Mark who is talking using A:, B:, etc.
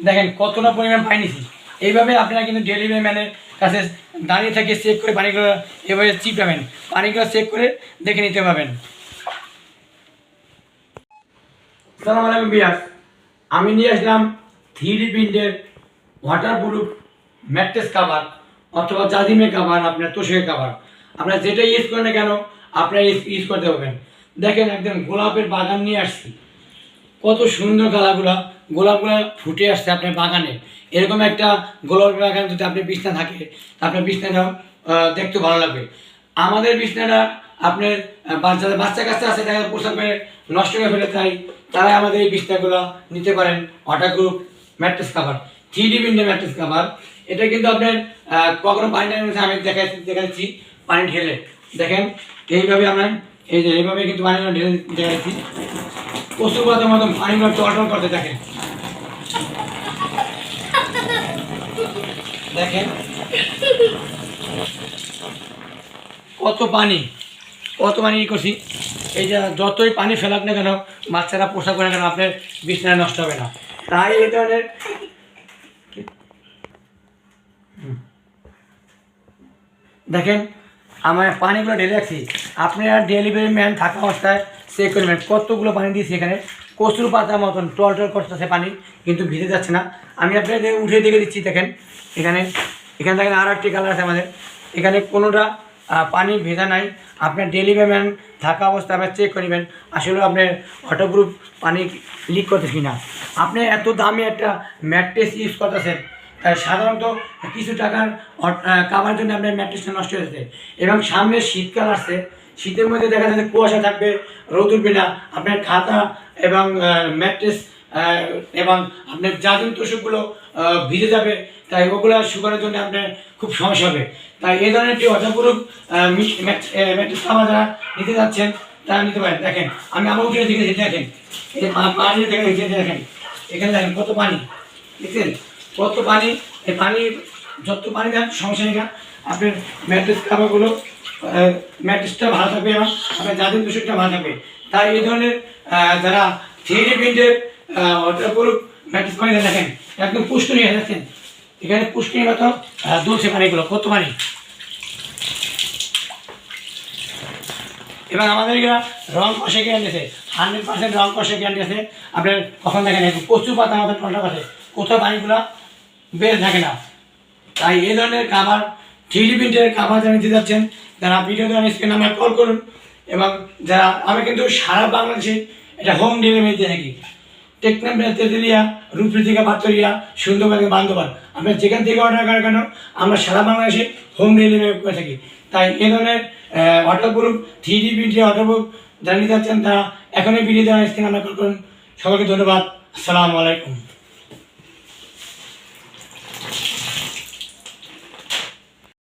A: দেখেন কতটা পরিমাণ পানি নিছি। এইভাবে আপনারা কিন্তু ডেলিভারি ম্যানের কাছে দাঁড়িয়ে থেকে চেক করে পানিগুলো এভাবে চিপাবেন, পানিগুলো চেক করে দেখে নিতে পারবেন। আসসালামু আলাইকুম বিয়াস, আমি নিয়ে আসলাম 3D প্রিন্টের ওয়াটারপ্রুফ ম্যাট্রেস কাভার অথবা জাজিমের কাভার, আপনার তোষকের কাভার, আপনারা যেটা ইউজ করেন না কেন আপনারা ইউজ করতে পারবেন। দেখেন একদম গোলাপের বাগান নিয়ে আসছি, কত সুন্দর গোলাপগুলা ফুটে আসছে আপনার বাগানে। এরকম একটা গোলাপের বাগান যদি আপনার বিছনা থাকে, আপনার বিছনাটা দেখতে ভালো লাগবে। আমাদের বিছনাটা আপনার যাদের বাচ্চা কাচ্চা আছে তারা পোশাক পেয়ে নষ্ট করে ফেলে, তারা আমাদের এই বিছনাগুলো নিতে পারেন। ওয়াটারপ্রুফ ম্যাট্রেস কাভার, 3D প্রিন্টের ম্যাট্রেস কাভার। এটা কিন্তু আপনার কখনো পানি আমি দেখাচ্ছি পানি ঢেলে দেখেন এইভাবে আমরা এই যে এইভাবে কিন্তু পানি ঢেলে দেখাচ্ছি। প্রচুর পাতার মতন পানিগুলো টলটল করতে দেখেন, দেখেন কত পানি করছি। এই যে যতই পানি ফেলাক না কেন, বাচ্চারা পোশাক করে না কেন, আপনার বিছানা নষ্ট হবে না। তাই এই ধরনের দেখেন আমার পানিগুলো ঢেলে রাখছি। আপনারা ডেলিভারি ম্যান থাকা অবস্থায় চেক করবেন কতগুলো পানি দিয়েছি। এখানে কচুর পাতার মতন টল করতেছে পানি, কিন্তু ভিজে যাচ্ছে না। আমি আপনাদের উঠে দেখে দিচ্ছি। দেখেন এখানে দেখেন আর একটি কালার আছে আমাদের। এখানে কোনোটা পানি ভেজা নাই। আপনার ডেলিভারি ম্যান থাকা অবস্থায় আপনার চেক করবেন আসলে আপনার ওয়াটারপ্রুফ পানি লিক করতেছি না। আপনি এত দামি একটা ম্যাট্রেস ইউজ করতেছেন, সাধারণত কিছু টাকার কাভার জন্য আপনার ম্যাট্রেসটা নষ্ট হয়ে যাচ্ছে। এবং সামনে শীতকাল আসছে, শীতের মধ্যে দেখা যাচ্ছে কুয়াশা থাকবে, রোদ উঠবে না, আপনার খাতা এবং ম্যাট্রেস এবং আপনার জাজিম তোষকগুলো ভিজে যাবে। তাই ওগুলো শুকানোর জন্য আপনার খুব সমস্যা হবে। তাই এই ধরনের একটি ওয়াটারপ্রুফ ম্যাট্রেস কাভার যারা নিতে যাচ্ছেন তারা নিতে পারেন। দেখেন আমি আমার উঠে দেখেছি, দেখেন এই পানি দেখেন এখানে দেখেন কত পানি, দেখছেন কত পানি। এই পানি যত পানি দেন সমস্যা নেই, আপনার ম্যাট্রেস কাভারগুলো ম্যাট্রেসটা ভালো থাকবে এবং আপনার জাজিম তোষকটা ভালো থাকবে। তাই এই ধরনের যারা 3D প্রিন্টের ওয়াটারপ্রুফ ম্যাট্রেস পানি দেখেন একদম পুষ্করণীয় হয়ে যাচ্ছেন। এখানে পুষ্করণীয় মতো দুলছে পানিগুলো, কত পানি। এবং আমাদের এখানে রং কষে গ্যারান্টি আছে, 100% রং কষে গ্যারান্টি আছে। আপনার কখন দেখেন প্রচুর পাতা আমাদের কন্ট্যাক্ট আছে, কোথাও পানিগুলো বের থাকে না। তাই এই ধরনের কাভার 3D প্রিন্টের কাভার যারা নিতে যাচ্ছেন তারা ভিডিওতে স্ক্রিনে নাম্বার কল করুন। এবং যারা আমি কিন্তু সারা বাংলাদেশে এটা হোম ডেলিভারি দিয়ে থাকি। টেকনাম তেতুলিয়া, রূপসী থেকে পাথরিয়া, সুন্দরবন থেকে বান্দরবান, আমরা যেখান থেকে অর্ডার করার কেন আমরা সারা বাংলাদেশে হোম ডেলিভারি করে থাকি। তাই এই ধরনের ওয়াটারপ্রুফ 3D প্রিন্টের ওয়াটারপ্রুফ যারা নিতে যাচ্ছেন তারা এখনই ভিডিও দেওয়ার স্ক্রিনে নাম্বার কল করুন। সবাইকে ধন্যবাদ। আসসালামু আলাইকুম।